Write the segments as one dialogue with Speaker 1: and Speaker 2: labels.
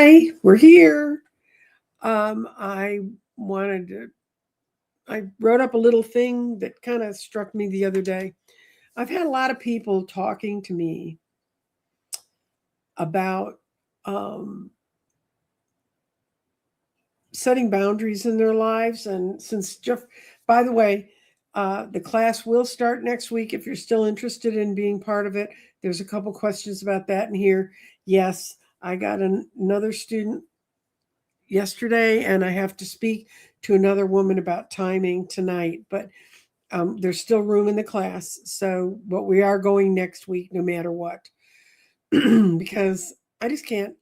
Speaker 1: Hi, we're here. I wrote up a little thing that kind of struck me the other day. I've had a lot of people talking to me about um, setting boundaries in their lives. And since by the way, the class will start next week. If you're still interested in being part of it, there's a couple questions about that in here. Yes, I got another student yesterday, and I have to speak to another woman about timing tonight, but there's still room in the class. But we are going next week no matter what, because I just can't.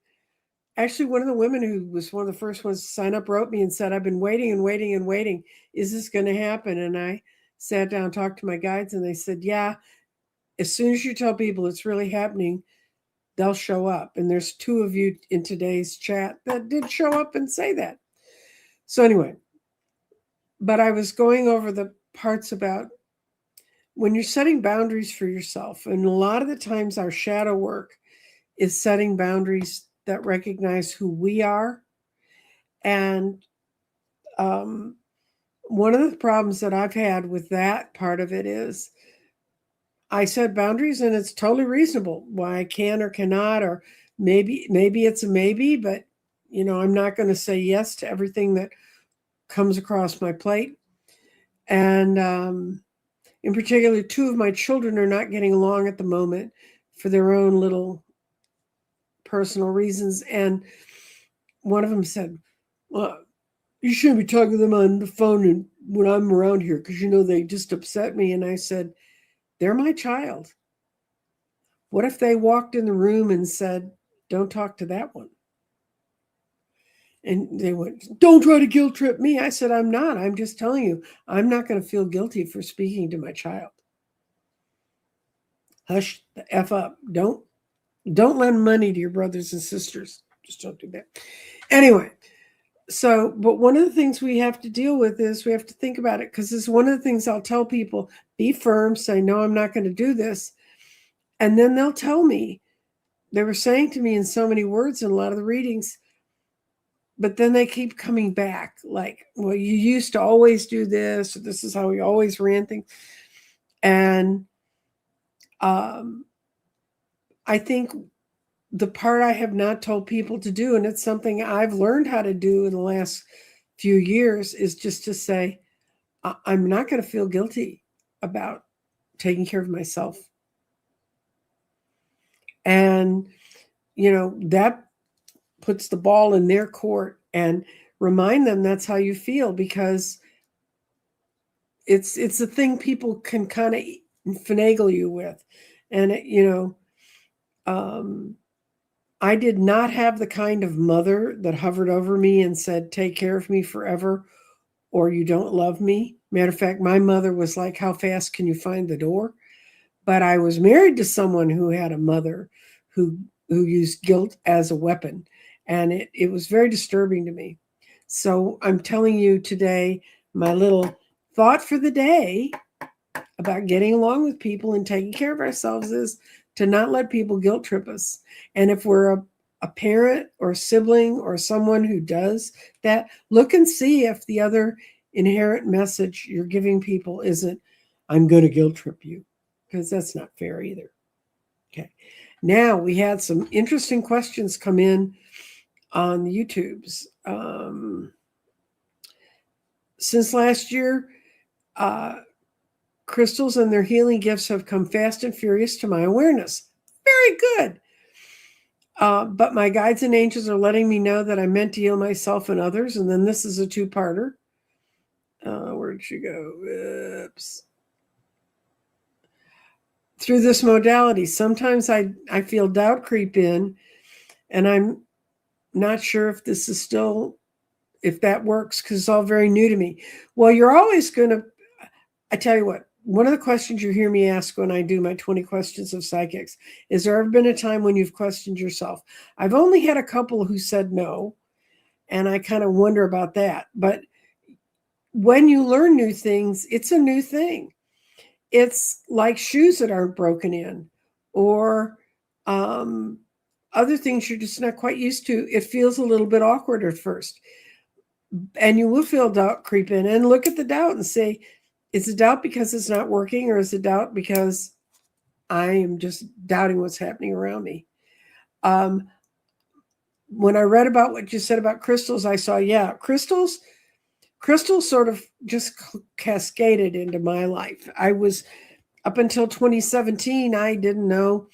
Speaker 1: Actually, one of the women who was one of the first ones to sign up wrote me and said, I've been waiting and waiting and waiting. Is this going to happen? And I sat down, talked to my guides, and they said, yeah, as soon as you tell people it's really happening, they'll show up. And there's two of you in today's chat that did show up and say that. So anyway, but I was going over the parts about when you're setting boundaries for yourself. And a lot of the times our shadow work is setting boundaries that recognize who we are. And one of the problems that I've had with that part of it is I set boundaries and it's totally reasonable why I can or cannot, or maybe it's a maybe, but I'm not going to say yes to everything that comes across my plate. And in particular, two of my children are not getting along at the moment for their own little personal reasons. And one of them said, well, you shouldn't be talking to them on the phone and when I'm around here because, they just upset me. And I said, they're my child. What if they walked in the room and said, don't talk to that one? And they went, don't try to guilt trip me. I said, I'm not. I'm just telling you, I'm not going to feel guilty for speaking to my child. Hush the F up. Don't lend money to your brothers and sisters. Just don't do that. Anyway, but one of the things we have to deal with is we have to think about it, because it's one of the things I'll tell people, be firm, say, no, I'm not going to do this. And then they'll tell me, they were saying to me in so many words in a lot of the readings, but then they keep coming back like, well, you used to always do this, or this is how we always ran things. And I think the part I have not told people to do, and it's something I've learned how to do in the last few years, is just to say, I'm not going to feel guilty about taking care of myself. And, that puts the ball in their court, and remind them that's how you feel, because it's a thing people can kind of finagle you with. And, I did not have the kind of mother that hovered over me and said, take care of me forever, or you don't love me. Matter of fact, my mother was like, how fast can you find the door? But I was married to someone who had a mother who used guilt as a weapon. And it was very disturbing to me. So I'm telling you today, my little thought for the day about getting along with people and taking care of ourselves is to not let people guilt trip us. And if we're a parent or a sibling or someone who does that, look and see if the other inherent message you're giving people isn't, I'm going to guilt trip you, because that's not fair either. Okay. Now we had some interesting questions come in on the YouTubes. Since last year, crystals and their healing gifts have come fast and furious to my awareness. Very good. But my guides and angels are letting me know that I'm meant to heal myself and others. And then this is a two-parter. Where'd she go? Oops. Through this modality, sometimes I feel doubt creep in, and I'm not sure if this is still, if that works, because it's all very new to me. Well, you're always going to, I tell you what, one of the questions you hear me ask when I do my 20 questions of psychics is, there ever been a time when you've questioned yourself? I've only had a couple who said no, and I kind of wonder about that. But when you learn new things, it's a new thing. It's like shoes that aren't broken in, or other things you're just not quite used to. It feels a little bit awkward at first. And you will feel doubt creep in, and look at the doubt and say, is it doubt because it's not working, or is it doubt because I am just doubting what's happening around me? When I read about what you said about crystals, I saw, crystals sort of just cascaded into my life. I was, up until 2017, I didn't know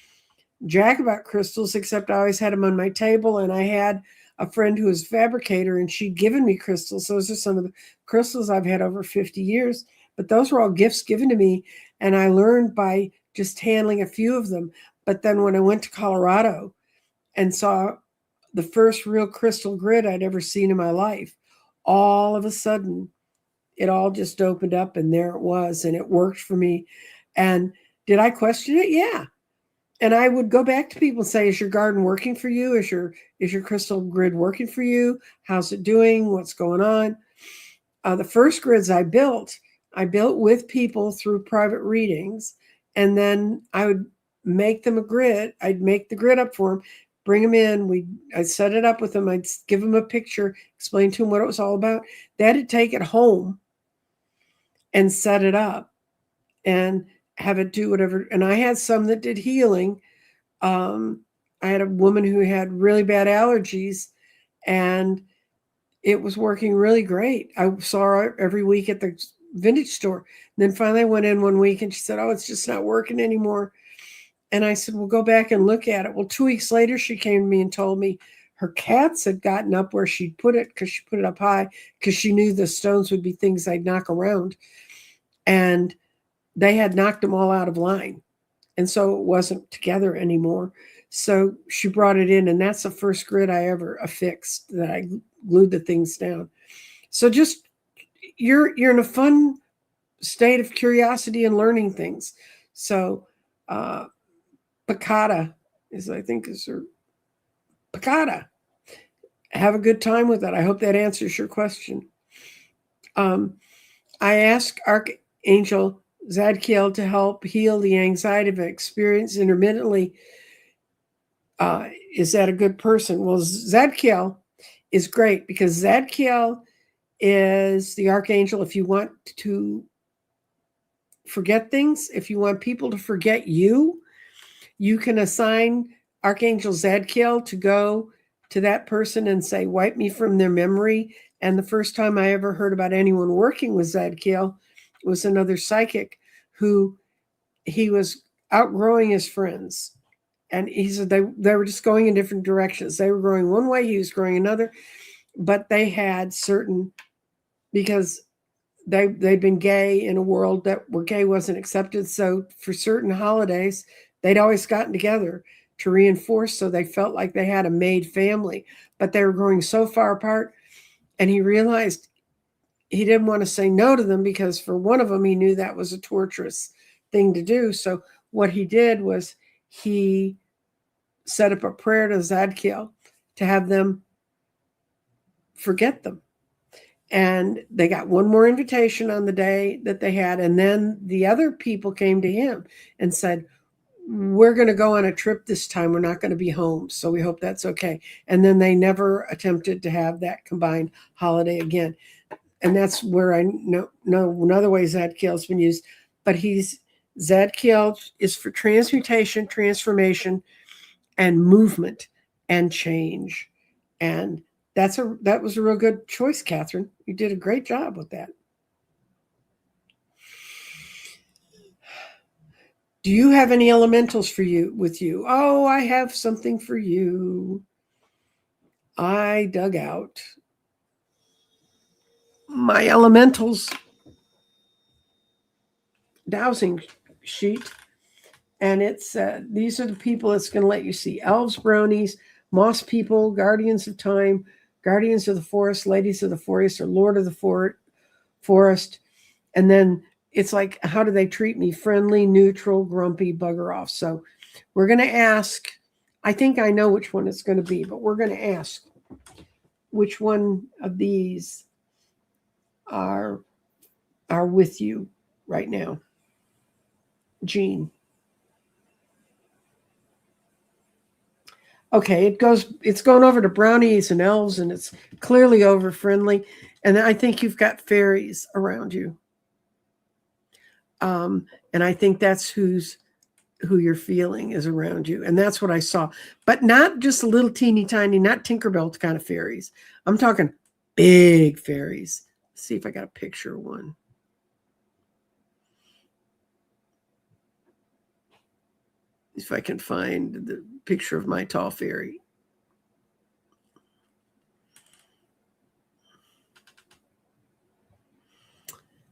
Speaker 1: jack about crystals, except I always had them on my table, and I had a friend who was a fabricator, and she'd given me crystals. Those are some of the crystals I've had over 50 years, but those were all gifts given to me, and I learned by just handling a few of them. But then when I went to Colorado and saw the first real crystal grid I'd ever seen in my life, all of a sudden, it all just opened up, and there it was, and it worked for me. And did I question it? Yeah. And I would go back to people and say, is your garden working for you? Is your crystal grid working for you? How's it doing? What's going on? The first grids I built with people through private readings. And then I would make them a grid. I'd make the grid up for them, bring them in. I'd set it up with them. I'd give them a picture, explain to them what it was all about. They had to take it home and set it up and have it do whatever. And I had some that did healing. I had a woman who had really bad allergies, and it was working really great. I saw her every week at the vintage store. And then finally I went in one week, and she said, oh, it's just not working anymore. And I said, well, go back and look at it. Well, 2 weeks later, she came to me and told me her cats had gotten up where she'd put it, because she put it up high, because she knew the stones would be things I'd knock around. And they had knocked them all out of line. And so it wasn't together anymore. So she brought it in, and that's the first grid I ever affixed, that I glued the things down. So just, you're in a fun state of curiosity and learning things. So Piccata is her Piccata. Have a good time with that. I hope that answers your question. I asked Archangel Zadkiel to help heal the anxiety of experience intermittently. Is that a good person? Well, Zadkiel is great, because Zadkiel is the archangel if you want to forget things. If you want people to forget you, you can assign Archangel Zadkiel to go to that person and say, wipe me from their memory. And the first time I ever heard about anyone working with Zadkiel was another psychic who he was outgrowing his friends. And he said they were just going in different directions. They were growing one way, he was growing another, but they had certain, because they'd been gay in a world where gay wasn't accepted. So for certain holidays, they'd always gotten together to reinforce, so they felt like they had a made family, but they were growing so far apart. And he realized he didn't want to say no to them, because for one of them, he knew that was a torturous thing to do. So what he did was he set up a prayer to Zadkiel to have them forget them. And they got one more invitation on the day that they had. And then the other people came to him and said, we're going to go on a trip this time. We're not going to be home. So we hope that's okay. And then they never attempted to have that combined holiday again. And that's where I know another way Zadkiel's been used. But Zadkiel is for transmutation, transformation, and movement and change. And that was a real good choice, Catherine. You did a great job with that. Do you have any elementals with you? Oh, I have something for you. I dug out my elementals dowsing sheet, and it's these are the people it's going to let you see: elves, brownies, moss people, guardians of time, guardians of the forest, ladies of the forest, or lord of the forest. And then it's like, how do they treat me? Friendly, neutral, grumpy, bugger off. So we're going to ask, I think I know which one it's going to be, but we're going to ask which one of these are with you right now. Jean. Okay, it's going over to brownies and elves, and it's clearly over friendly. And I think you've got fairies around you. And I think that's who you're feeling is around you. And that's what I saw. But not just little teeny tiny, not Tinkerbell kind of fairies. I'm talking big fairies. Let's see if I got a picture of one. If I can find the picture of my tall fairy.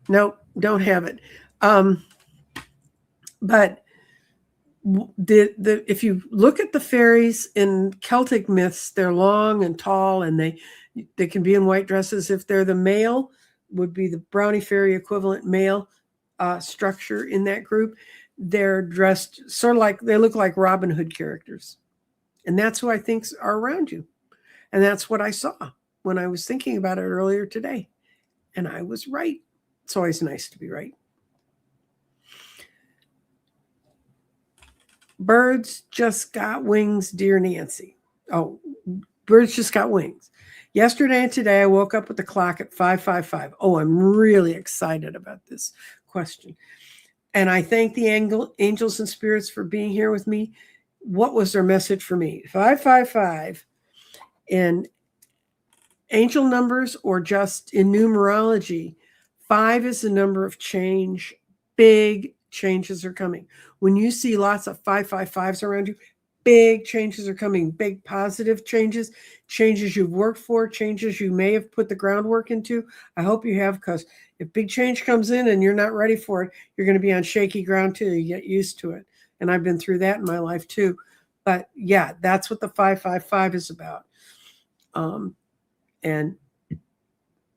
Speaker 1: Nope, don't have it. But if you look at the fairies in Celtic myths, they're long and tall, and they can be in white dresses. If they're the male, would be the brownie fairy equivalent male structure in that group. They're dressed sort of like, they look like Robin Hood characters, and that's who I think are around you. And that's what I saw when I was thinking about it earlier today, and I was right. It's always nice to be right. Birds just got wings, dear Nancy. Oh, birds just got wings. Yesterday and today, I woke up with the clock at 555. Oh, I'm really excited about this question. And I thank the angels and spirits for being here with me. What was their message for me? 555 in angel numbers or just in numerology. 5 is the number of change. Big changes are coming. When you see lots of 555s around you, big changes are coming, big positive changes, changes you've worked for, changes you may have put the groundwork into. I hope you have, because if big change comes in and you're not ready for it, you're going to be on shaky ground till you get used to it. And I've been through that in my life too. But yeah, that's what the 555 is about. And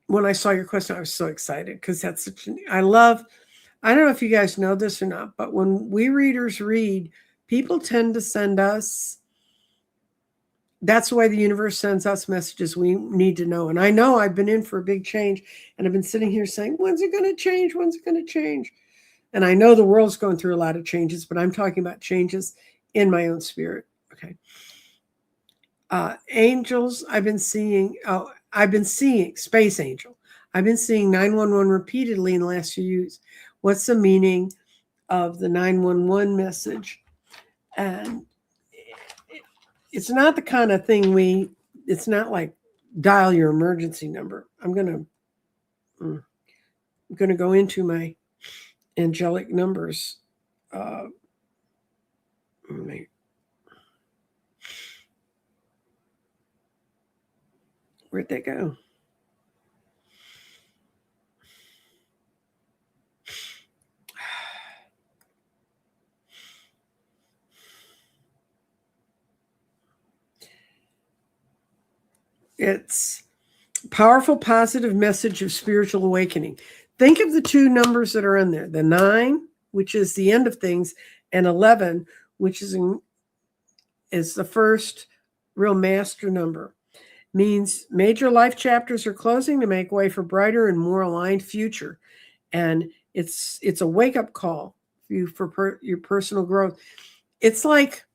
Speaker 1: when I saw your question, I was so excited because that's such an, I don't know if you guys know this or not, but when we readers read, people tend to send us, that's the way the universe sends us messages we need to know. And I know I've been in for a big change, and I've been sitting here saying, when's it going to change? When's it going to change? And I know the world's going through a lot of changes, but I'm talking about changes in my own spirit. Okay. Angels, I've been seeing Space Angel. I've been seeing 911 repeatedly in the last few years. What's the meaning of the 911 message? And it's not the kind of thing it's not like dial your emergency number. I'm going to go into my angelic numbers. Where'd they go? It's powerful, positive message of spiritual awakening. Think of the two numbers that are in there, the 9, which is the end of things, and 11, which is the first real master number. Means major life chapters are closing to make way for brighter and more aligned future. And it's a wake-up call for your personal growth. It's like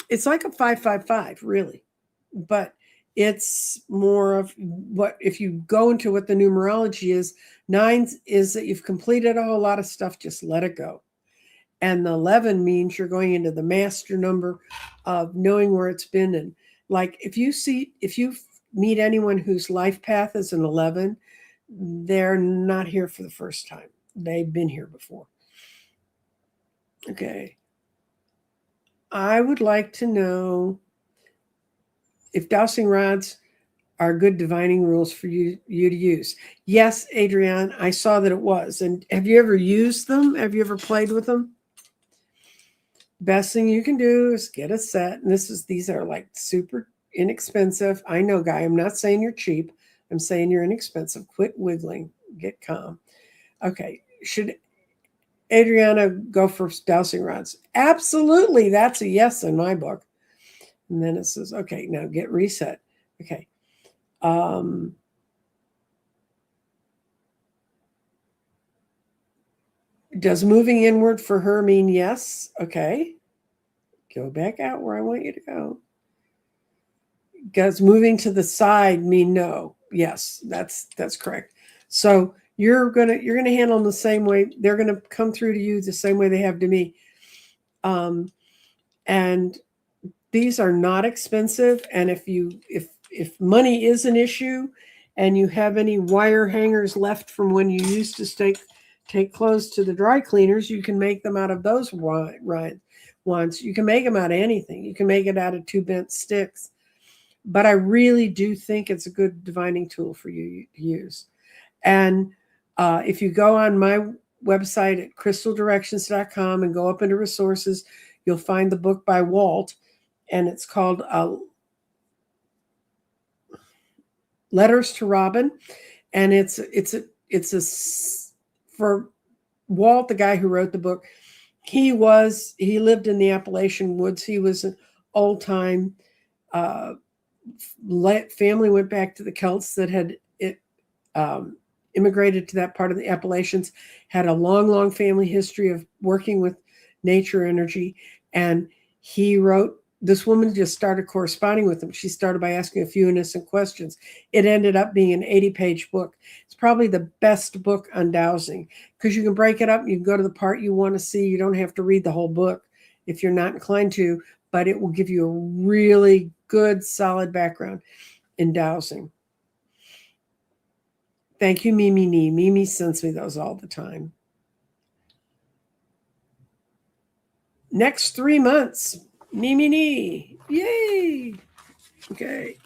Speaker 1: a 555, really. But it's more of what, if you go into what the numerology is, 9 is that you've completed a whole lot of stuff, just let it go. And the 11 means you're going into the master number of knowing where it's been. And like, if you meet anyone whose life path is an 11, they're not here for the first time. They've been here before. Okay. I would like to know if dowsing rods are good divining rules for you to use. Yes, Adrienne, I saw that it was. And have you ever used them? Have you ever played with them? Best thing you can do is get a set. And these are like super inexpensive. I know, Guy, I'm not saying you're cheap. I'm saying you're inexpensive. Quit wiggling. Get calm. Okay. Should Adriana go for dowsing rods? Absolutely. That's a yes in my book. And then it says, okay, now get reset. Okay. Does moving inward for her mean yes? Okay. Go back out where I want you to go. Does moving to the side mean no? Yes, that's correct. So you're gonna handle them the same way. They're gonna come through to you the same way they have to me. And these are not expensive. And if money is an issue, and you have any wire hangers left from when you used to take clothes to the dry cleaners, you can make them out of those ones. You can make them out of anything. You can make it out of 2 bent sticks. But I really do think it's a good divining tool for you to use. And if you go on my website at crystaldirections.com and go up into resources, you'll find the book by Walt, and it's called Letters to Robin. And it's for Walt, the guy who wrote the book. He lived in the Appalachian woods. He was an old time family, went back to the Celts that had immigrated to that part of the Appalachians, had a long family history of working with nature energy. And he wrote, this woman just started corresponding with him. She started by asking a few innocent questions. It ended up being an 80-page book. It's probably the best book on dowsing because you can break it up. You can go to the part you want to see. You don't have to read the whole book if you're not inclined to, but it will give you a really good, solid background in dowsing. Thank you, Mimi Nee. Mimi sends me those all the time. Next 3 months, Mimi Nee. Yay! Okay.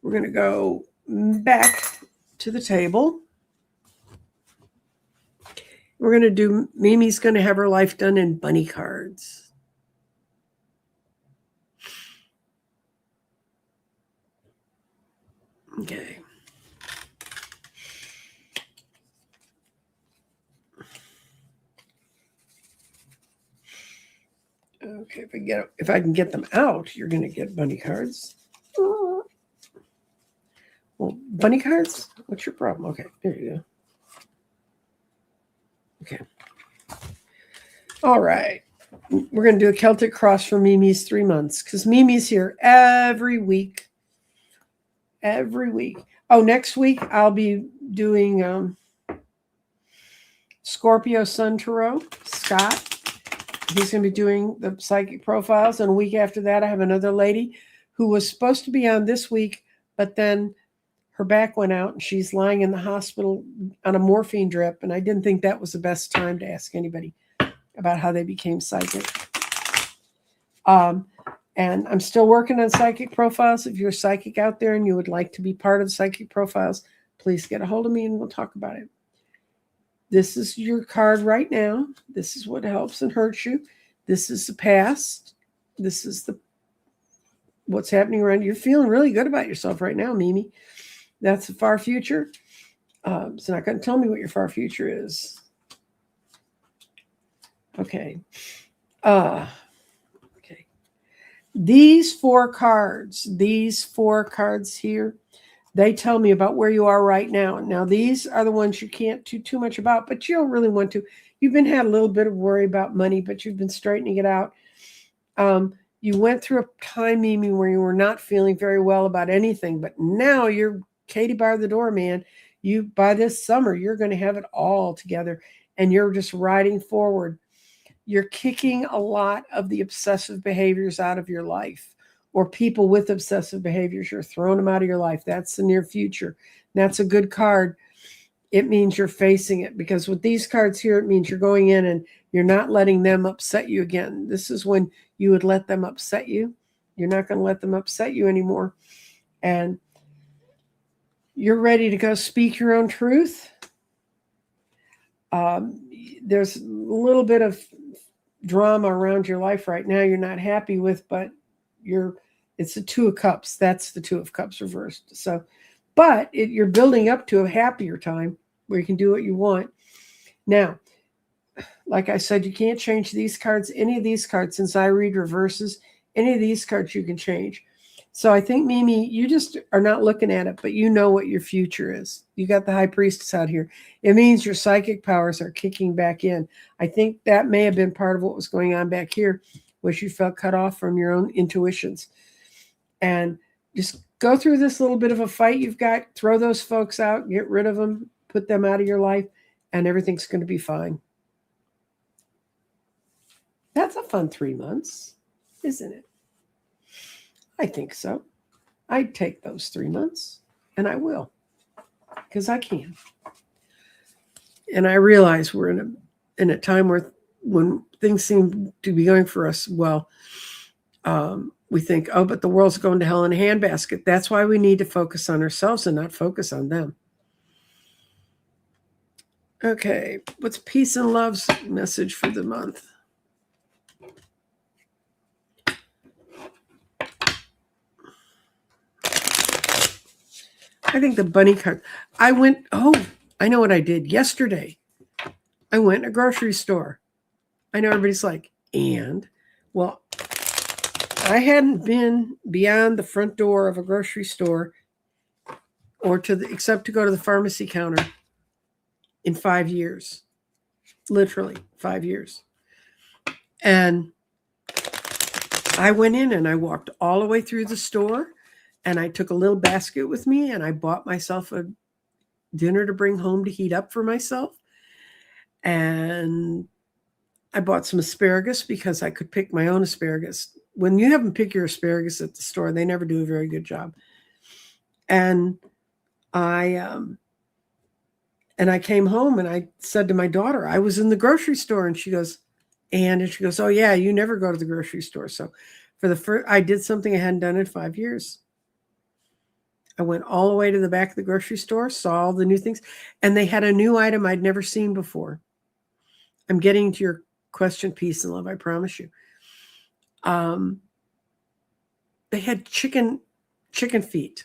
Speaker 1: We're going to go back to the table. We're going to do, Mimi's going to have her life done in bunny cards. Okay. Okay, if I can get them out, you're going to get bunny cards. Well, bunny cards? What's your problem? Okay, there you go. Okay. All right. We're going to do a Celtic cross for Mimi's 3 months because Mimi's here every week. Every week. Oh, next week I'll be doing Scorpio Sun Tarot, Scott. He's going to be doing the psychic profiles. And a week after that, I have another lady who was supposed to be on this week, but then her back went out and she's lying in the hospital on a morphine drip. And I didn't think that was the best time to ask anybody about how they became psychic. And I'm still working on psychic profiles. If you're a psychic out there and you would like to be part of psychic profiles, please get a hold of me and we'll talk about it. This is your card right now. This is what helps and hurts you. This is the past. This is what's happening around you. You're feeling really good about yourself right now, Mimi. That's the far future. It's not going to tell me what your far future is. Okay. Okay. These four cards here, they tell me about where you are right now. Now, these are the ones you can't do too much about, but you don't really want to. You've had a little bit of worry about money, but you've been straightening it out. You went through a time, Mimi, where you were not feeling very well about anything, but now you're Katie bar the door, man. By this summer, you're going to have it all together, and you're just riding forward. You're kicking a lot of the obsessive behaviors out of your life. Or people with obsessive behaviors, you're throwing them out of your life. That's the near future. That's a good card. It means you're facing it, because with these cards here, it means you're going in and you're not letting them upset you again. This is when you would let them upset you. You're not going to let them upset you anymore. And you're ready to go speak your own truth. There's a little bit of drama around your life right now you're not happy with, but it's the Two of Cups. That's the Two of Cups reversed. So, but you're building up to a happier time where you can do what you want. Now, like I said, you can't change these cards. Any of these cards, since I read reverses, any of these cards you can change. So I think, Mimi, you just are not looking at it, but you know what your future is. You got the High Priestess out here. It means your psychic powers are kicking back in. I think that may have been part of what was going on back here, was you felt cut off from your own intuitions. And just go through this little bit of a fight you've got, throw those folks out, get rid of them, put them out of your life, and everything's going to be fine. That's a fun 3 months, isn't it? I think so. I'd take those 3 months, and I will, because I can. And I realize we're in a time where when things seem to be going for us well, we think, oh, but the world's going to hell in a handbasket. That's why we need to focus on ourselves and not focus on them. Okay, what's peace and love's message for the month? I think the bunny card. I know what I did yesterday. I went to a grocery store. I know everybody's like, and? Well, I hadn't been beyond the front door of a grocery store or except to go to the pharmacy counter in 5 years. Literally 5 years. And I went in and I walked all the way through the store and I took a little basket with me and I bought myself a dinner to bring home to heat up for myself. And I bought some asparagus because I could pick my own asparagus. When you have them pick your asparagus at the store, they never do a very good job. And I came home and I said to my daughter, I was in the grocery store, and she goes, and she goes, oh yeah, you never go to the grocery store. So I did something I hadn't done in 5 years. I went all the way to the back of the grocery store, saw all the new things, and they had a new item I'd never seen before. I'm getting to your question, peace and love, I promise you. They had chicken feet.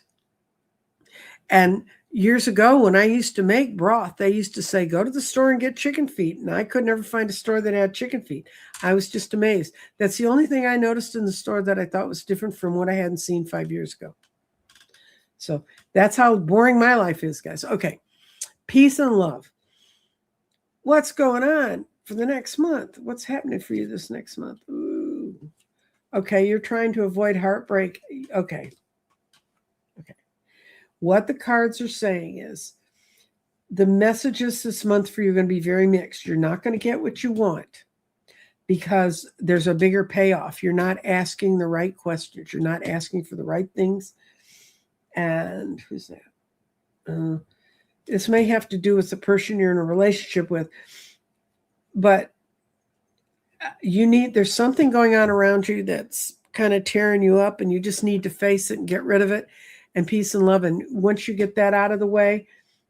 Speaker 1: And years ago, when I used to make broth, they used to say, go to the store and get chicken feet. And I could never find a store that had chicken feet. I was just amazed. That's the only thing I noticed in the store that I thought was different from what I hadn't seen 5 years ago. So that's how boring my life is, guys. Okay, peace and love. What's going on for the next month? What's happening for you this next month? Ooh. Okay, you're trying to avoid heartbreak. Okay. What the cards are saying is the messages this month for you are going to be very mixed. You're not going to get what you want because there's a bigger payoff. You're not asking the right questions. You're not asking for the right things. And who's that? This may have to do with the person you're in a relationship with, but there's something going on around you that's kind of tearing you up, and you just need to face it and get rid of it. And peace and love. And once you get that out of the way,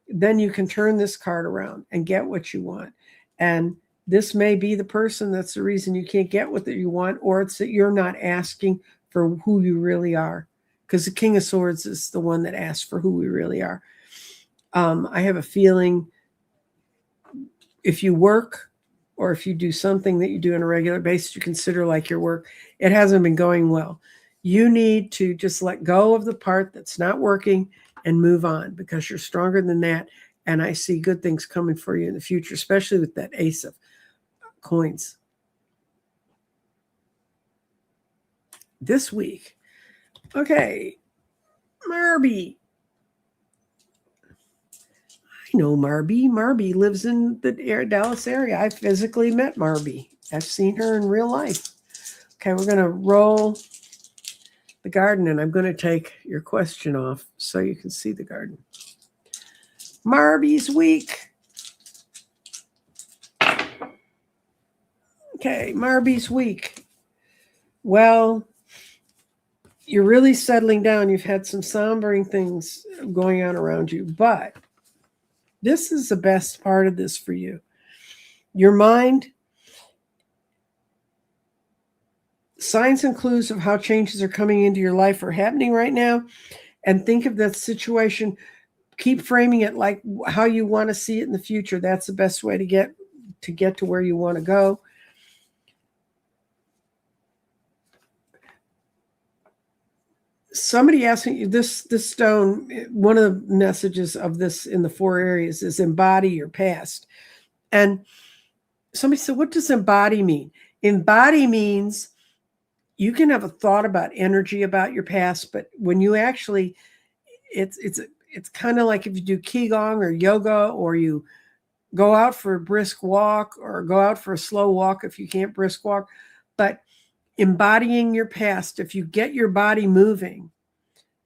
Speaker 1: then you can turn this card around and get what you want. And this may be the person that's the reason you can't get what you want, or it's that you're not asking for who you really are. Because the King of Swords is the one that asks for who we really are. I have a feeling if you work or if you do something that you do on a regular basis, you consider like your work, it hasn't been going well. You need to just let go of the part that's not working and move on, because you're stronger than that. And I see good things coming for you in the future, especially with that Ace of Coins. This week. Okay. Marby. I know Marby. Marby lives in the Dallas area. I physically met Marby. I've seen her in real life. Okay, we're going to roll the garden, and I'm going to take your question off so you can see the garden. Marby's week. Okay, Marby's week. Well, you're really settling down. You've had some sombering things going on around you, but this is the best part of this for you. Your mind, signs and clues of how changes are coming into your life are happening right now. And think of that situation. Keep framing it like how you want to see it in the future. That's the best way to get to where you want to go. Somebody asking you this stone, one of the messages of this in the 4 areas is embody your past. And somebody said, what does embody mean? Embody means you can have a thought about energy about your past, but when you actually, it's kind of like if you do qigong or yoga, or you go out for a brisk walk or go out for a slow walk if you can't brisk walk. But embodying your past, if you get your body moving,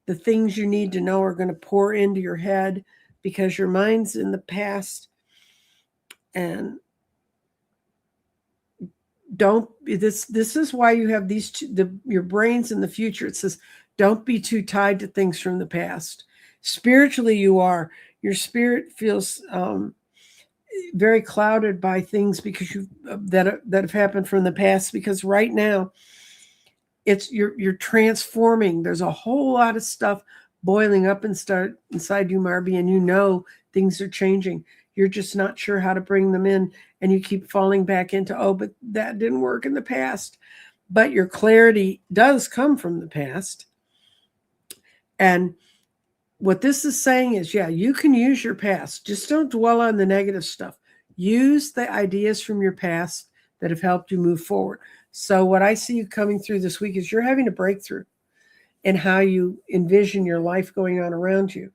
Speaker 1: the things you need to know are going to pour into your head because your mind's in the past. And this is why you have these your brain's in the future. It says don't be too tied to things from the past. Spiritually, your spirit feels very clouded by things because that have happened from the past, because right now it's you're transforming. There's a whole lot of stuff boiling up inside you, Marby, and things are changing. You're just not sure how to bring them in, and you keep falling back into, but that didn't work in the past. But your clarity does come from the past. And what this is saying is, you can use your past. Just don't dwell on the negative stuff. Use the ideas from your past that have helped you move forward. So what I see you coming through this week is you're having a breakthrough in how you envision your life going on around you.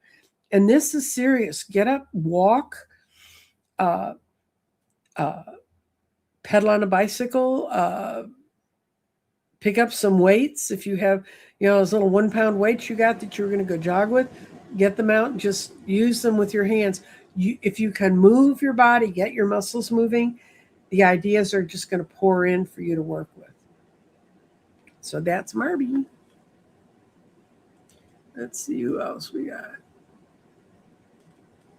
Speaker 1: And this is serious. Get up, walk, pedal on a bicycle, pick up some weights. If you have, those little 1 pound weights you got that you're going to go jog with, get them out and just use them with your hands. If you can move your body, get your muscles moving, the ideas are just going to pour in for you to work with. So that's Marby. Let's see who else we got.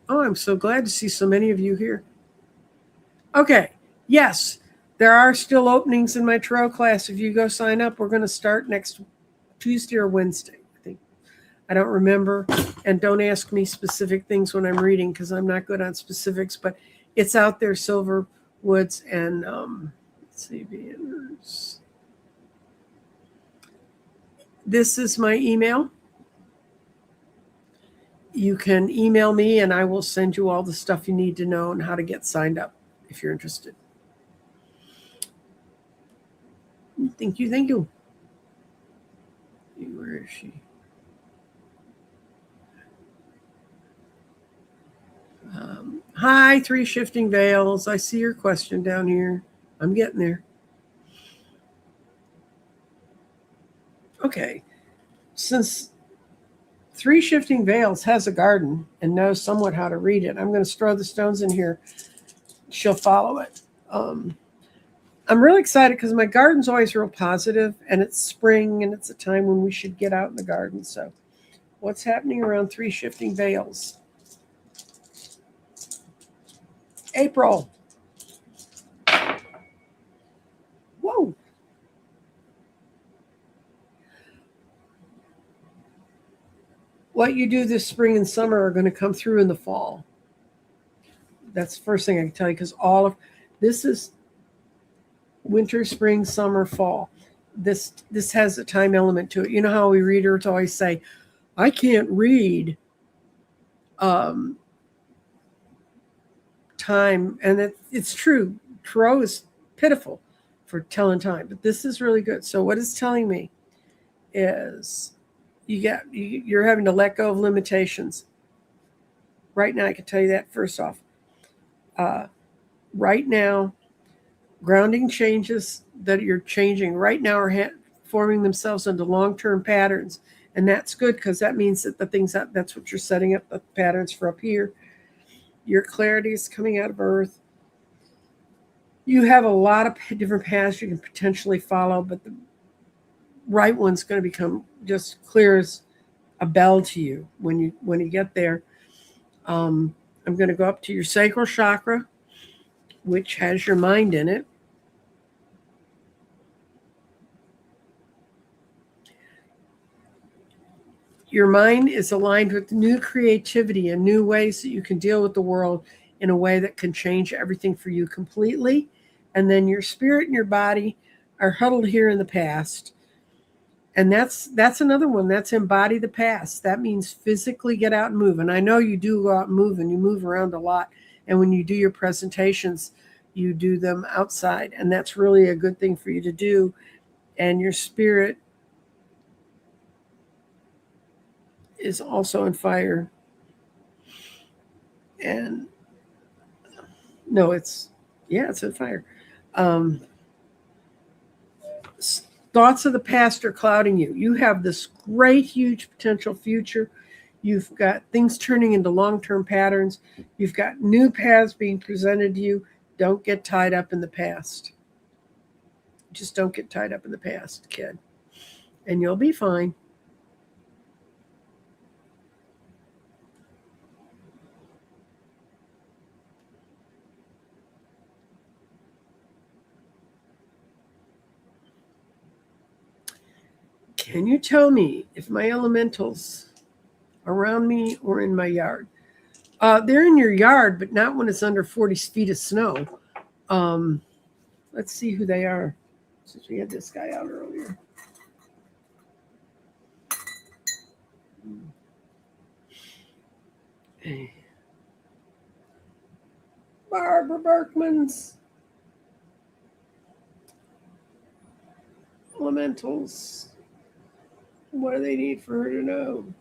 Speaker 1: Oh, I'm so glad to see so many of you here. Okay. Yes, there are still openings in my tarot class. If you go sign up, we're going to start next Tuesday or Wednesday, I think. I don't remember. And don't ask me specific things when I'm reading because I'm not good on specifics, but it's out there, Silver Woods, and let's see, banners. This is my email. You can email me and I will send you all the stuff you need to know and how to get signed up if you're interested. Thank you. Where is she? Hi, 3 Shifting Veils. I see your question down here. I'm getting there. Okay. Since 3 Shifting Veils has a garden and knows somewhat how to read it, I'm going to throw the stones in here. She'll follow it. I'm really excited because my garden's always real positive, and it's spring, and it's a time when we should get out in the garden. So what's happening around 3 Shifting Veils? April. Whoa. What you do this spring and summer are going to come through in the fall. That's the first thing I can tell you, because all of this is winter, spring, summer, fall. This has a time element to it. You know how we readers always say, I can't read time. And it's true. Tarot is pitiful for telling time, but this is really good. So what it's telling me is you're having to let go of limitations. Right now, I can tell you that first off. Right now, grounding changes that you're changing right now are forming themselves into long-term patterns. And that's good because that means that that's what you're setting up, the patterns for up here. Your clarity is coming out of Earth. You have a lot of different paths you can potentially follow, but the right one's going to become just clear as a bell to you when you get there. I'm going to go up to your sacral chakra, which has your mind in it. Your mind is aligned with new creativity and new ways that you can deal with the world in a way that can change everything for you completely. And then your spirit and your body are huddled here in the past. And that's another one. That's embody the past. That means physically get out and move. And I know you do go out and move, and you move around a lot. And when you do your presentations, you do them outside. And that's really a good thing for you to do. and your spirit is also on fire. And no, it's on fire. Thoughts of the past are clouding you. You have this great, huge potential future. You've got things turning into long-term patterns. You've got new paths being presented to you. Don't get tied up in the past. Just don't get tied up in the past, kid. And you'll be fine. Can you tell me if my elementals are around me or in my yard? They're in your yard, but not when it's under 40 feet of snow. Let's see who they are, since we had this guy out earlier. Barbara Berkman's elementals. What do they need for her to know?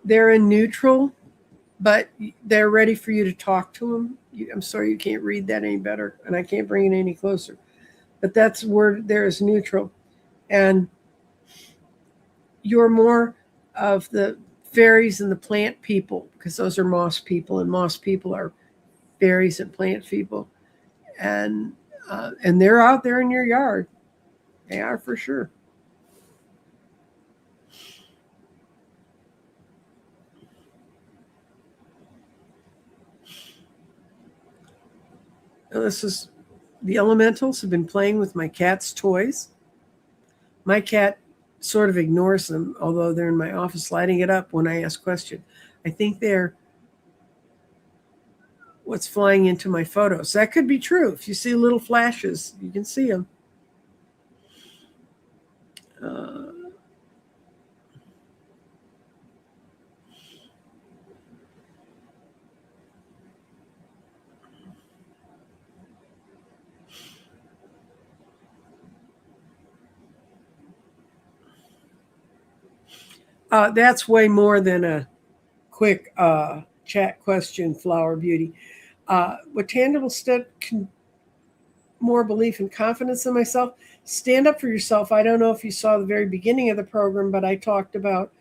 Speaker 1: They're in neutral, but they're ready for you to talk to them. I'm sorry you can't read that any better, and I can't bring it any closer. But that's where there is neutral. And you're more of the fairies and the plant people, because those are moss people, and moss people are fairies and plant people. And they're out there in your yard. They are for sure. The elementals have been playing with my cat's toys. My cat sort of ignores them, although they're in my office lighting it up when I ask questions. I think they're what's flying into my photos. That could be true. If you see little flashes, you can see them. That's way more than a quick chat question, Flower Beauty. What tangible step can more belief and confidence in myself? Stand up for yourself. I don't know if you saw the very beginning of the program, but I talked about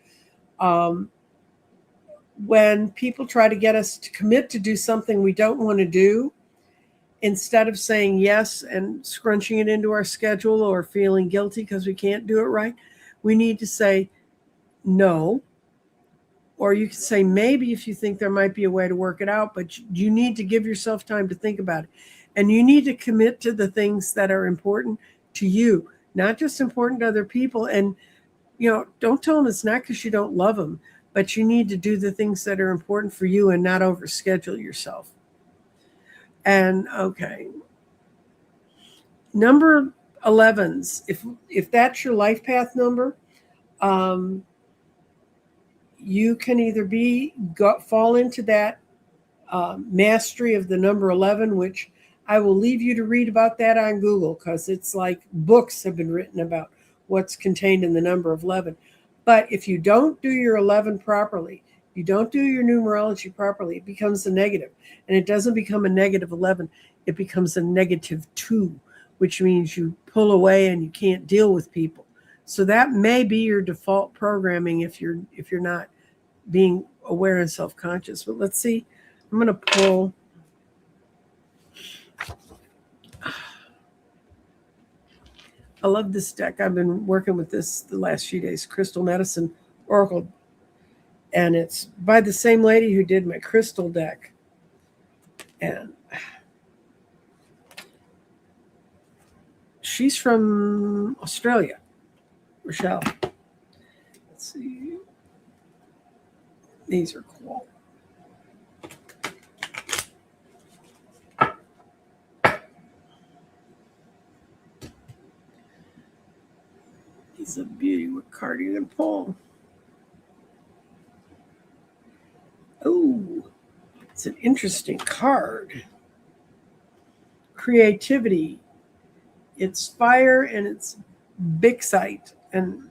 Speaker 1: when people try to get us to commit to do something we don't want to do, instead of saying yes and scrunching it into our schedule or feeling guilty because we can't do it right, we need to say no. Or you can say maybe if you think there might be a way to work it out, but you need to give yourself time to think about it. And you need to commit to the things that are important to you, not just important to other people. And, don't tell them it's not because you don't love them, but you need to do the things that are important for you and not overschedule yourself. And, okay. Number 11s, if that's your life path number, you can either fall into that mastery of the number 11, which I will leave you to read about that on Google, because it's like books have been written about what's contained in the number of 11. But if you don't do your 11 properly, you don't do your numerology properly, it becomes a negative. And it doesn't become a negative 11, it becomes a negative 2, which means you pull away and you can't deal with people. So that may be your default programming if you're not being aware and self-conscious. But let's see. I'm going to pull. I love this deck. I've been working with this the last few days, Crystal Medicine Oracle. And it's by the same lady who did my crystal deck. And she's from Australia, Rochelle. Let's see. These are cool. He's a beauty. What card are you going to pull? Oh, it's an interesting card. Creativity. It's fire and it's bixite. And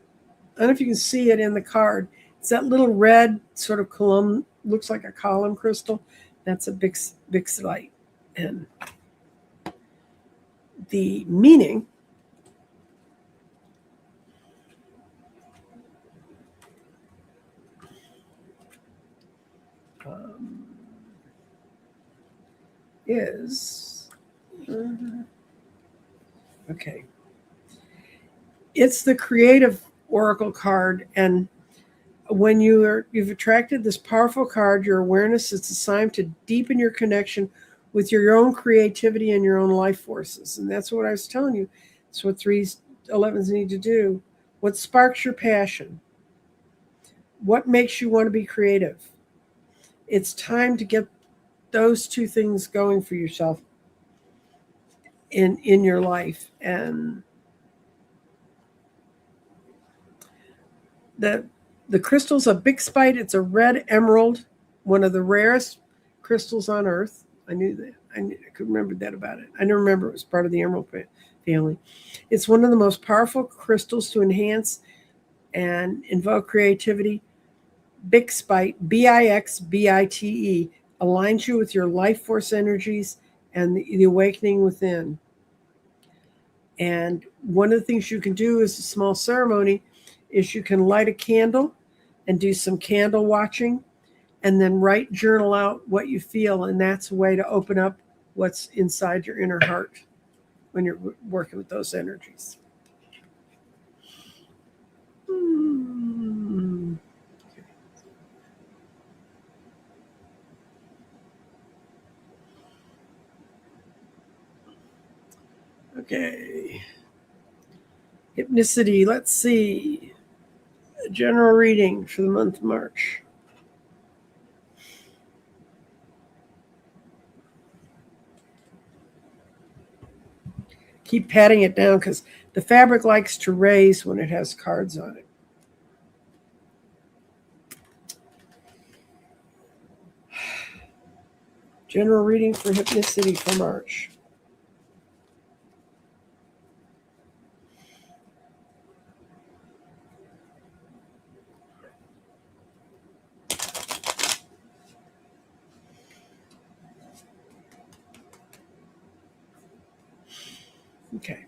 Speaker 1: I don't know if you can see it in the card. It's that little red sort of column, looks like a column crystal. That's a bixite. And the meaning is, okay, it's the creative oracle card. And when you've attracted this powerful card, your awareness is assigned to deepen your connection with your own creativity and your own life forces. And that's what I was telling you. It's what 311s need to do. What sparks your passion? What makes you want to be creative? It's time to get those two things going for yourself in your life. And the crystal's a bixite. It's a red emerald, one of the rarest crystals on earth. I knew that. I could remember that about it. I didn't remember it was part of the emerald family. It's one of the most powerful crystals to enhance and invoke creativity. Bixbite, Bixbite, aligns you with your life force energies and the awakening within. And one of the things you can do as a small ceremony is you can light a candle and do some candle watching and then journal out what you feel. And that's a way to open up what's inside your inner heart when you're working with those energies. Okay. Hypnicity, let's see. A general reading for the month of March. Keep patting it down because the fabric likes to raise when it has cards on it. General reading for hypnicity for March. Okay.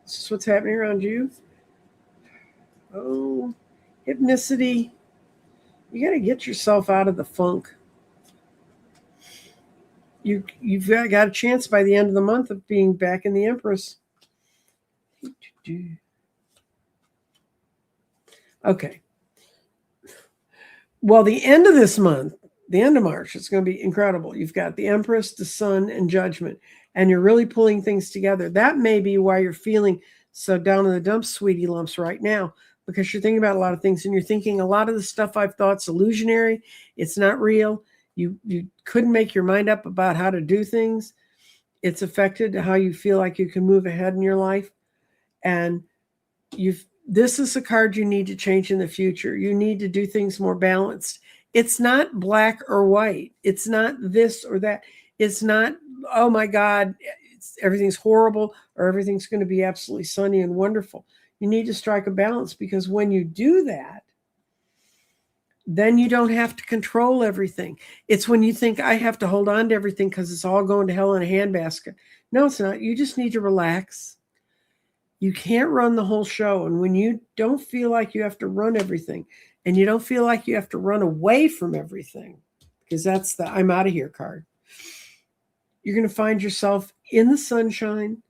Speaker 1: This is what's happening around you. Oh, hypnicity. You got to get yourself out of the funk. You've got a chance by the end of the month of being back in the Empress. Okay. Well, the end of this month, the end of March, it's going to be incredible. You've got the Empress, the Sun, and Judgment, and you're really pulling things together. That may be why you're feeling so down in the dumps, sweetie lumps, right now, because you're thinking about a lot of things, and you're thinking a lot of the stuff I've thought's illusionary. It's not real. You couldn't make your mind up about how to do things. It's affected how you feel like you can move ahead in your life, and this is a card you need to change in the future. You need to do things more balanced. It's not black or white. It's not this or that. It's not, oh my God, everything's horrible or everything's going to be absolutely sunny and wonderful. You need to strike a balance, because when you do that, then you don't have to control everything. It's when you think I have to hold on to everything because it's all going to hell in a handbasket. No, it's not. You just need to relax. You can't run the whole show. And when you don't feel like you have to run everything, and you don't feel like you have to run away from everything, because that's the I'm out of here card, you're going to find yourself in the sunshine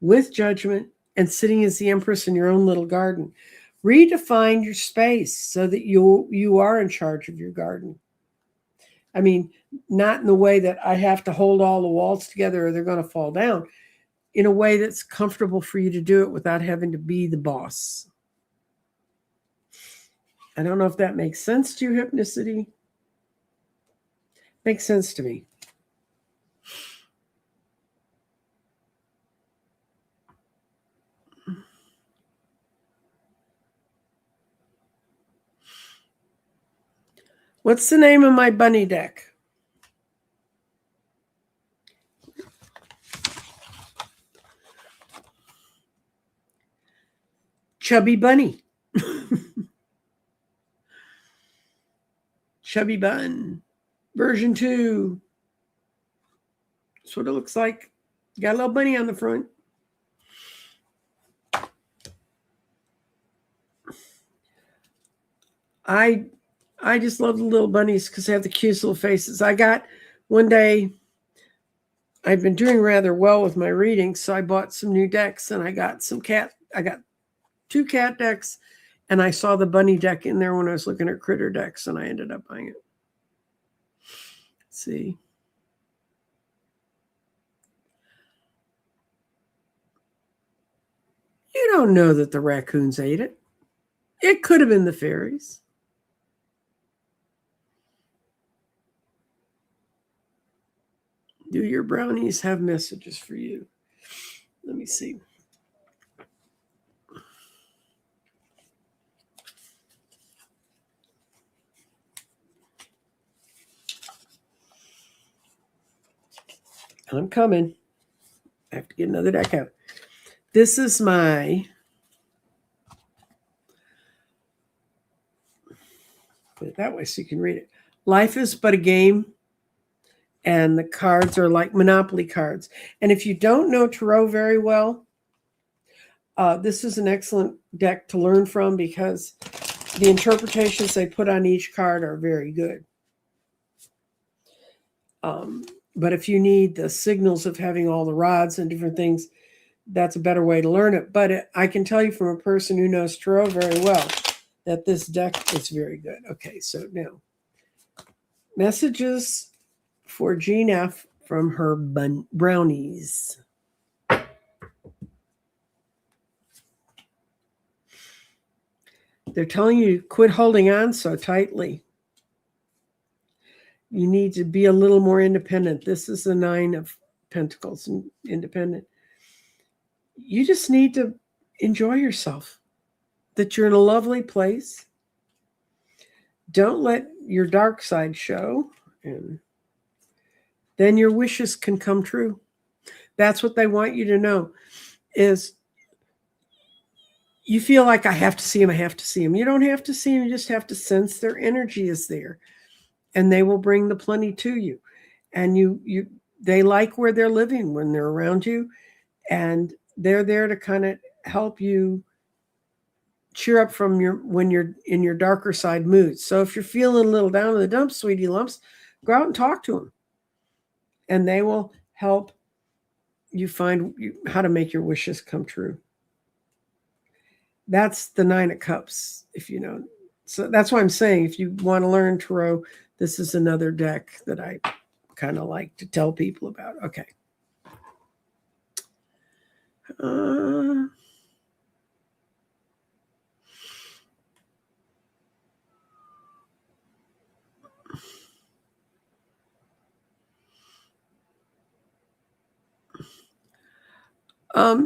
Speaker 1: with Judgment and sitting as the Empress in your own little garden. Redefine your space so that you are in charge of your garden. I mean, not in the way that I have to hold all the walls together or they're going to fall down, in a way that's comfortable for you to do it without having to be the boss. I don't know if that makes sense to you, hypnicity. Makes sense to me. What's the name of my bunny deck? Chubby Bunny. Chubby Bun. Version 2. That's what it looks like. Got a little bunny on the front. I just love the little bunnies because they have the cutest little faces. I got one day, I've been doing rather well with my readings, so I bought some new decks and I got 2 cat decks, and I saw the bunny deck in there when I was looking at critter decks, and I ended up buying it. Let's see. You don't know that the raccoons ate it. It could have been the fairies. Do your brownies have messages for you? Let me see. I'm coming. I have to get another deck out. This is my, put it that way so you can read it. Life is but a game, and the cards are like Monopoly cards. And if you don't know Tarot very well, this is an excellent deck to learn from because the interpretations they put on each card are very good. But if you need the signals of having all the rods and different things, that's a better way to learn it. But I can tell you from a person who knows Tarot very well that this deck is very good. Okay, so now, messages for Jean F. from her brownies. They're telling you to quit holding on so tightly. You need to be a little more independent. This is the 9 of Pentacles, independent. You just need to enjoy yourself, that you're in a lovely place. Don't let your dark side show, and then your wishes can come true. That's what they want you to know, is you feel like I have to see him, I have to see him. You don't have to see him, you just have to sense their energy is there, and they will bring the plenty to you. And they like where they're living when they're around you, and they're there to kind of help you cheer up from when you're in your darker side moods. So if you're feeling a little down in the dumps, sweetie lumps, go out and talk to them, and they will help you find how to make your wishes come true. That's the 9 of Cups, if you know. So that's why I'm saying, if you want to learn Tarot, this is another deck that I kind of like to tell people about. Okay.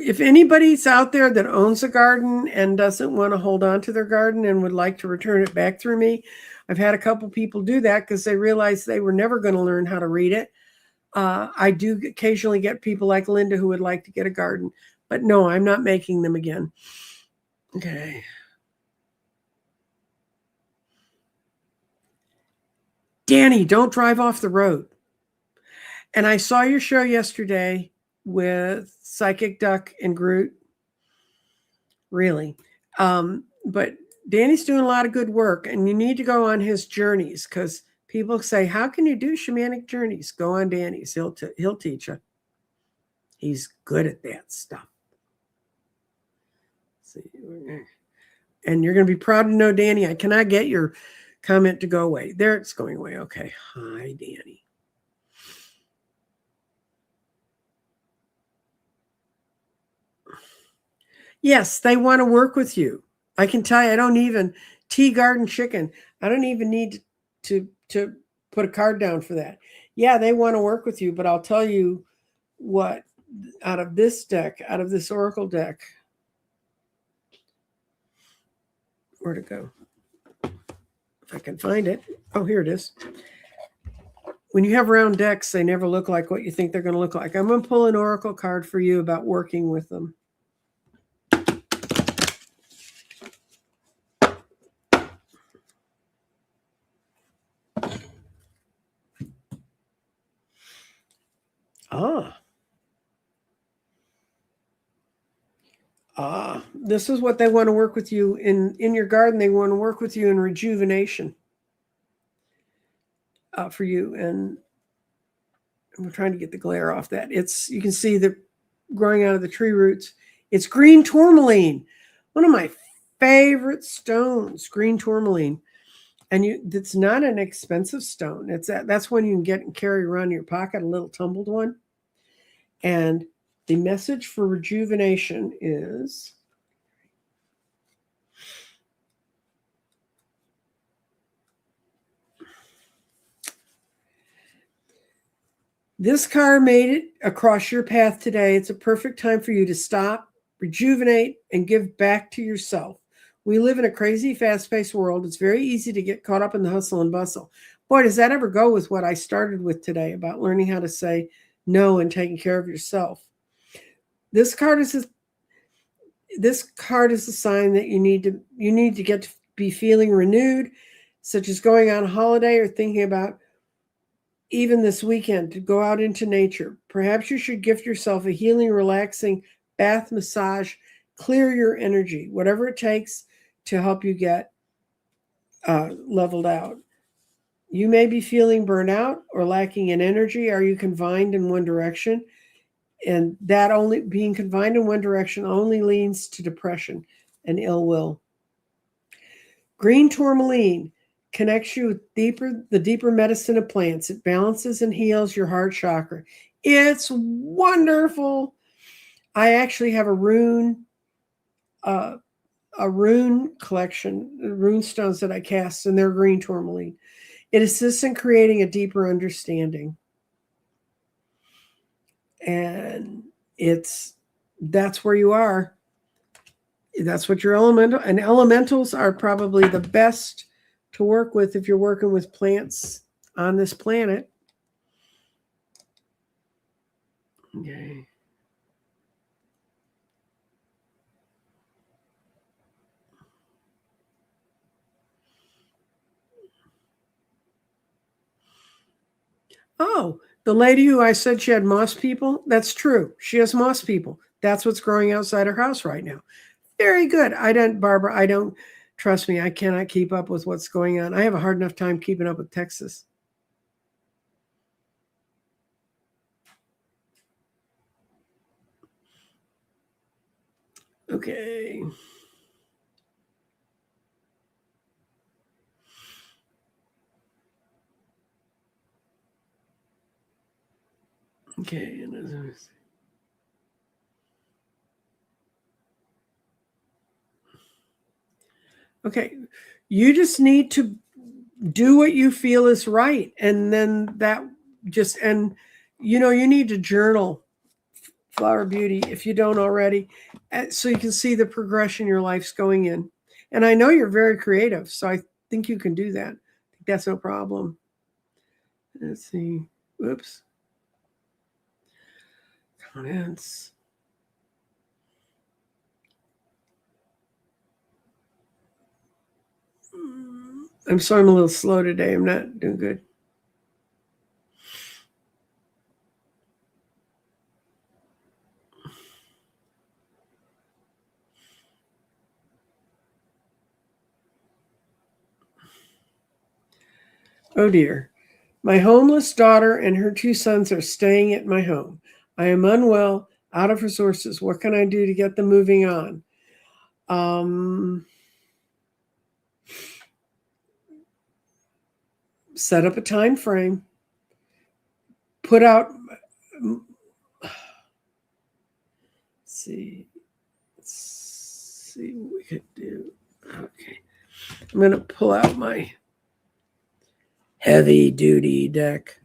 Speaker 1: If anybody's out there that owns a garden and doesn't want to hold on to their garden and would like to return it back through me, I've had a couple people do that because they realized they were never going to learn how to read it. I do occasionally get people like Linda who would like to get a garden, but no, I'm not making them again. Okay. Danny, don't drive off the road. And I saw your show yesterday with Psychic Duck and Groot. Really. But Danny's doing a lot of good work, and you need to go on his journeys, because people say, how can you do shamanic journeys? Go on Danny's. He'll teach you. He's good at that stuff. See, and you're going to be proud to know, Danny, I cannot get your comment to go away. There, it's going away. Okay. Hi, Danny. Yes, they want to work with you. I can tell you, I don't even, tea garden chicken, I don't even need to put a card down for that. Yeah, they want to work with you, but I'll tell you what, out of this deck, out of this Oracle deck, where to go? If I can find it. Oh, here it is. When you have round decks, they never look like what you think they're going to look like. I'm going to pull an oracle card for you about working with them. This is what they want to work with you in your garden. They want to work with you in rejuvenation for you. And we're trying to get the glare off that. You can see the growing out of the tree roots. It's green tourmaline, one of my favorite stones, green tourmaline. And it's not an expensive stone. That's one you can get and carry around in your pocket, a little tumbled one. And the message for rejuvenation is, this car made it across your path today. It's a perfect time for you to stop, rejuvenate, and give back to yourself. We live in a crazy, fast-paced world. It's very easy to get caught up in the hustle and bustle. Boy, does that ever go with what I started with today about learning how to say no and taking care of yourself. This card is a sign that you need to get to be feeling renewed, such as going on a holiday or thinking about even this weekend to go out into nature. Perhaps you should gift yourself a healing, relaxing bath massage, clear your energy, whatever it takes to help you get leveled out. You may be feeling burnout or lacking in energy. Are you confined in one direction? And that only being confined in one direction only leads to depression and ill will. Green tourmaline connects you with the deeper medicine of plants. It balances and heals your heart chakra. It's wonderful. I actually have a rune collection, rune stones that I cast, and they're green tourmaline. It assists in creating a deeper understanding. And that's where you are. That's what your elemental, and elementals are probably the best to work with if you're working with plants on this planet. Okay. Oh, the lady who I said she had moss people, that's true. She has moss people. That's what's growing outside her house right now. Very good. Barbara, trust me, I cannot keep up with what's going on. I have a hard enough time keeping up with Texas. Okay. Okay. Okay. You just need to do what you feel is right. And then you need to journal Flower Beauty if you don't already, so you can see the progression your life's going in. And I know you're very creative, so I think you can do that. I think that's no problem. Let's see. Whoops. Comments. I'm sorry I'm a little slow today. I'm not doing good. Oh dear. My homeless daughter and her 2 sons are staying at my home. I am unwell, out of resources. What can I do to get them moving on? Set up a time frame. Put out. Let's see what we could do. Okay. I'm going to pull out my heavy duty deck.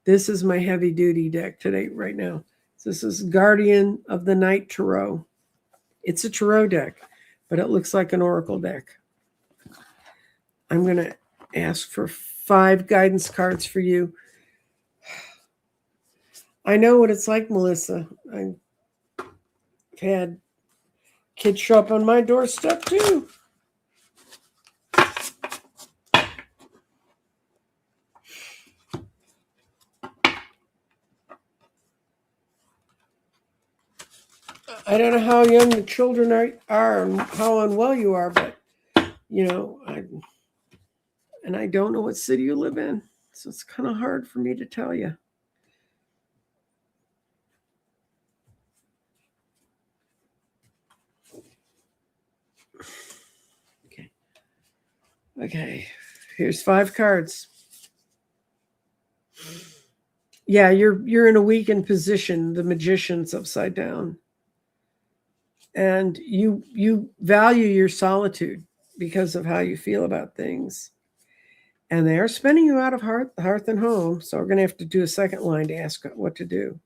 Speaker 1: This is my heavy duty deck today, right now. This is Guardian of the Night Tarot. It's a tarot deck, but it looks like an oracle deck. I'm going to ask for 5 guidance cards for you. I know what it's like, Melissa. I've had kids show up on my doorstep too. I don't know how young the children are and how unwell you are, but I don't know what city you live in, so it's kind of hard for me to tell you. Okay, here's 5 cards. Yeah, you're in a weakened position. The Magician's upside down. And you value your solitude because of how you feel about things. And they are spinning you out of hearth and home. So we're going to have to do a second line to ask what to do.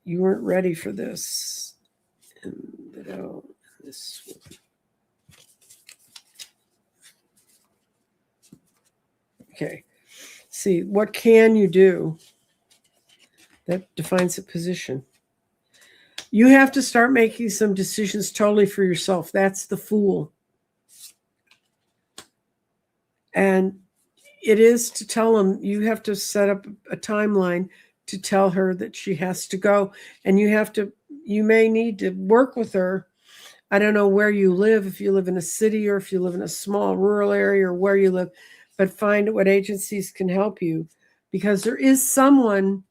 Speaker 1: You weren't ready for this. And this one. Okay. See, what can you do? That defines a position. You have to start making some decisions totally for yourself. That's the Fool. And it is to tell them, you have to set up a timeline to tell her that she has to go. And you may need to work with her. I don't know where you live, if you live in a city or if you live in a small rural area or where you live, but find what agencies can help you, because there is someone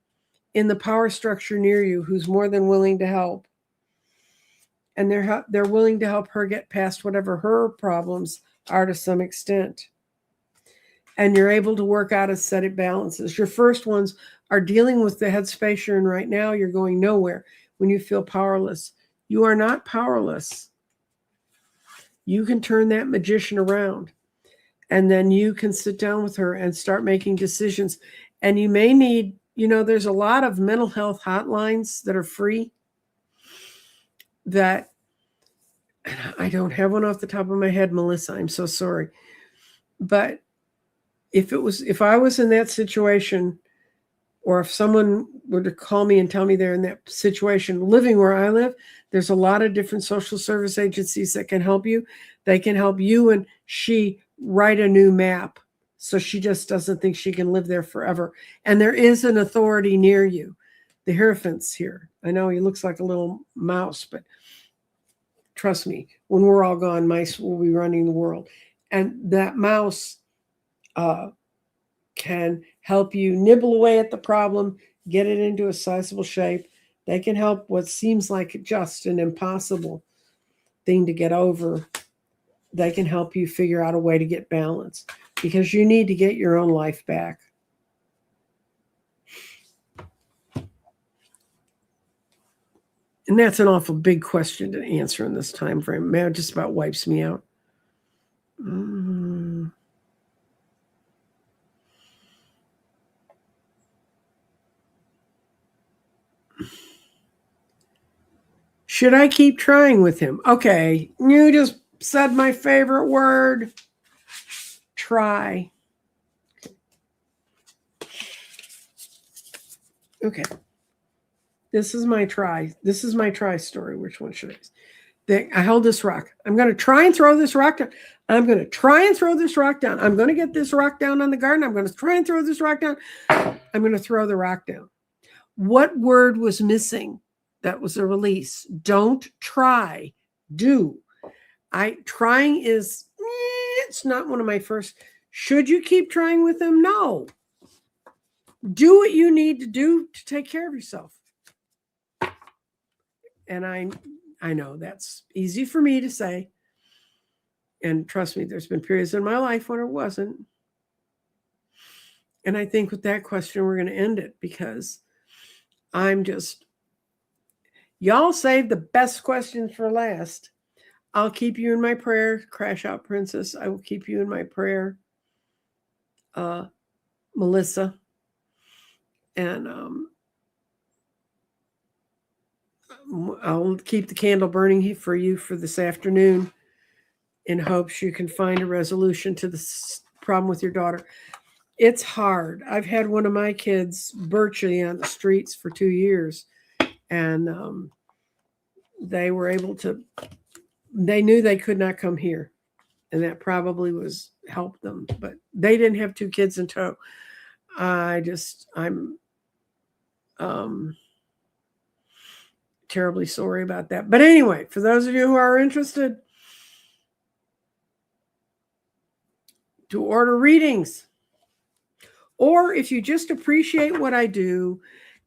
Speaker 1: in the power structure near you who's more than willing to help. And they're willing to help her get past whatever her problems are to some extent. And you're able to work out a set of balances. Your first ones are dealing with the headspace you're in right now. You're going nowhere when you feel powerless. You are not powerless. You can turn that Magician around. And then you can sit down with her and start making decisions. And you may need, there's a lot of mental health hotlines that are free that I don't have one off the top of my head, Melissa. I'm so sorry. But if I was in that situation, or if someone were to call me and tell me they're in that situation, living where I live, there's a lot of different social service agencies that can help you. They can help you and she write a new map, so she just doesn't think she can live there forever. And there is an authority near you. The Hierophant's here. I know he looks like a little mouse, but trust me, when we're all gone, mice will be running the world. And that mouse can help you nibble away at the problem, get it into a sizable shape. They can help what seems like just an impossible thing to get over. They can help you figure out a way to get balance, because you need to get your own life back. And that's an awful big question to answer in this time frame. Man, it just about wipes me out. Should I keep trying with him? Okay, you just said my favorite word. Try. Okay. This is my try. This is my try story. Which one should I held this rock. I'm going to try and throw this rock down. I'm going to try and throw this rock down. I'm going to get this rock down on the garden. I'm going to try and throw this rock down. I'm going to throw the rock down. What word was missing? That was a release. Don't try. Do. Trying is, it's not one of my first. Should you keep trying with them? No. Do what you need to do to take care of yourself. And I know that's easy for me to say. And trust me, there's been periods in my life when it wasn't. And I think with that question, we're going to end it, because y'all save the best questions for last. I'll keep you in my prayer, Crash Out Princess. I will keep you in my prayer, Melissa. And I'll keep the candle burning for you for this afternoon. in hopes you can find a resolution to this problem with your daughter. It's hard. I've had one of my kids virtually on the streets for 2 years, and they were able to, they knew they could not come here, and that probably was helped them, but they didn't have 2 kids in tow. I'm terribly sorry about that. But anyway, for those of you who are interested to order readings, or if you just appreciate what I do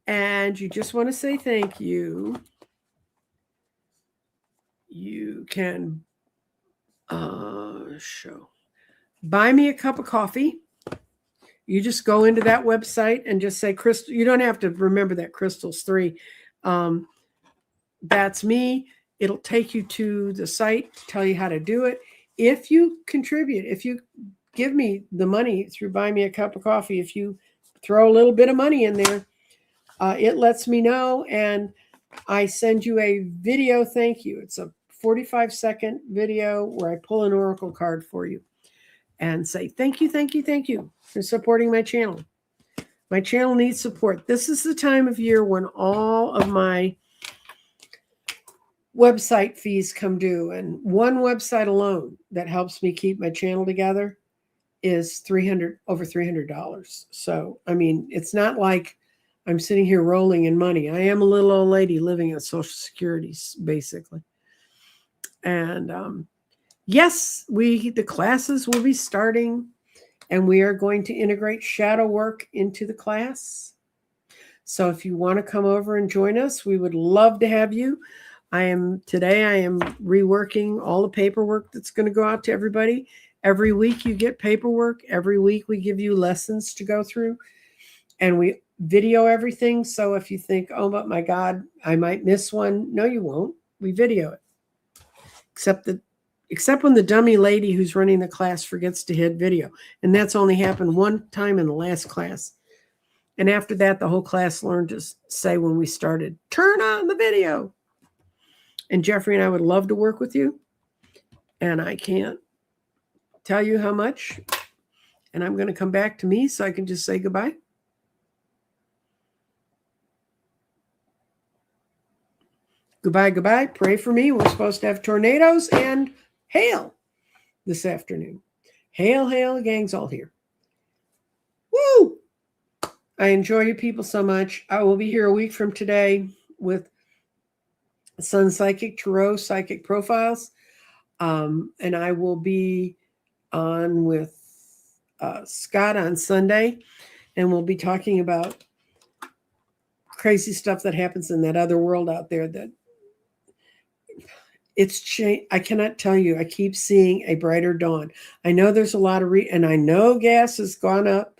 Speaker 1: and you just want to say thank you, you can buy me a cup of coffee. You just go into that website and just say Crystal. You don't have to remember that Crystal's 3. That's me. It'll take you to the site to tell you how to do it. If you contribute, if you give me the money through Buy Me a Cup of Coffee, if you throw a little bit of money in there, it lets me know, and I send you a video thank you. It's a 45-second video where I pull an oracle card for you and say thank you, thank you, thank you for supporting my channel. My channel needs support. This is the time of year when all of my website fees come due, and one website alone that helps me keep my channel together is over $300. So, I mean, it's not like I'm sitting here rolling in money. I am a little old lady living on Social Security, basically. And yes, the classes will be starting, and we are going to integrate shadow work into the class. So if you want to come over and join us, we would love to have you. Today I am reworking all the paperwork that's going to go out to everybody. Every week you get paperwork. Every week we give you lessons to go through, and we video everything. So if you think, oh, but my God, I might miss one. No, you won't. We video it. Except when the dummy lady who's running the class forgets to hit video. And that's only happened one time in the last class. And after that, the whole class learned to say when we started, turn on the video. And Jeffrey and I would love to work with you. And I can't tell you how much. And I'm going to come back to me so I can just say goodbye. Goodbye, goodbye. Pray for me. We're supposed to have tornadoes and hail this afternoon. Hail, hail, gang's all here. Woo! I enjoy you people so much. I will be here a week from today with Sun Psychic Tarot Psychic Profiles. And I will be on with Scott on Sunday. And we'll be talking about crazy stuff that happens in that other world out there that it's changed. I cannot tell you. I keep seeing a brighter dawn. I know there's a lot of and I know gas has gone up,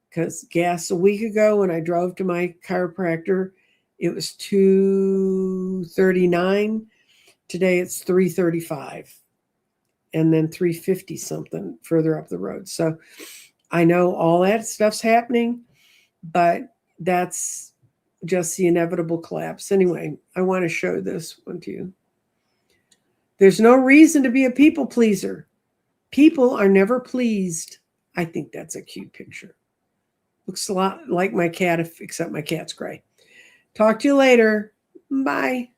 Speaker 1: because gas a week ago when I drove to my chiropractor, it was $2.39. Today it's $3.35, and then $3.50 something further up the road. So I know all that stuff's happening, but that's just the inevitable collapse. Anyway, I want to show this one to you. There's no reason to be a people pleaser. People are never pleased. I think that's a cute picture. Looks a lot like my cat, except my cat's gray. Talk to you later. Bye.